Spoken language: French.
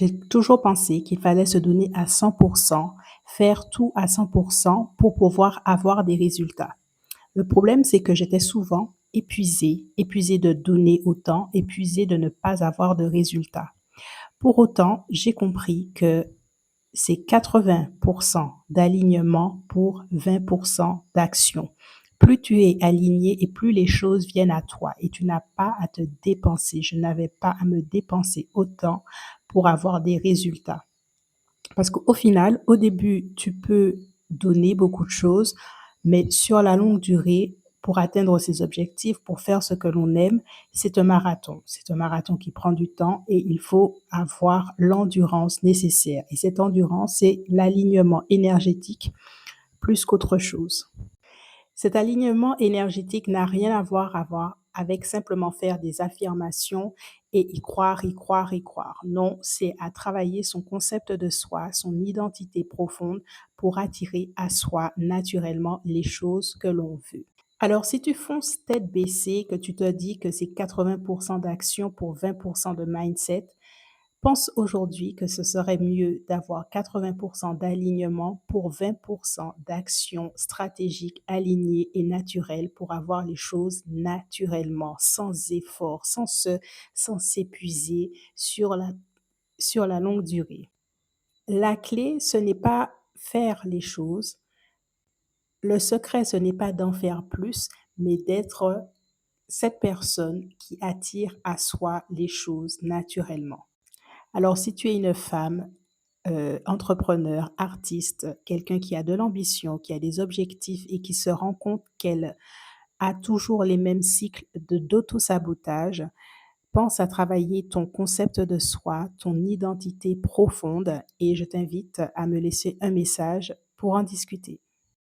J'ai toujours pensé qu'il fallait se donner à 100%, faire tout à 100% pour pouvoir avoir des résultats. Le problème, c'est que j'étais souvent épuisée, épuisée de donner autant, épuisée de ne pas avoir de résultats. Pour autant, j'ai compris que c'est 80% d'alignement pour 20% d'action. Plus tu es aligné et plus les choses viennent à toi et tu n'as pas à te dépenser. Je n'avais pas à me dépenser autant pour avoir des résultats. Parce qu'au final, au début, tu peux donner beaucoup de choses, mais sur la longue durée, pour atteindre ses objectifs, pour faire ce que l'on aime, c'est un marathon. C'est un marathon qui prend du temps et il faut avoir l'endurance nécessaire. Et cette endurance, c'est l'alignement énergétique plus qu'autre chose. Cet alignement énergétique n'a rien à voir avec simplement faire des affirmations et y croire, y croire, y croire. Non, c'est à travailler son concept de soi, son identité profonde pour attirer à soi naturellement les choses que l'on veut. Alors, si tu fonces tête baissée, que tu te dis que c'est 80% d'action pour 20% de mindset, pense aujourd'hui que ce serait mieux d'avoir 80% d'alignement pour 20% d'actions stratégiques alignées et naturelles pour avoir les choses naturellement, sans effort, sans s'épuiser sur la longue durée. La clé, ce n'est pas faire les choses. Le secret, ce n'est pas d'en faire plus, mais d'être cette personne qui attire à soi les choses naturellement. Alors, si tu es une femme, entrepreneur, artiste, quelqu'un qui a de l'ambition, qui a des objectifs et qui se rend compte qu'elle a toujours les mêmes cycles d'auto-sabotage, pense à travailler ton concept de soi, ton identité profonde et je t'invite à me laisser un message pour en discuter.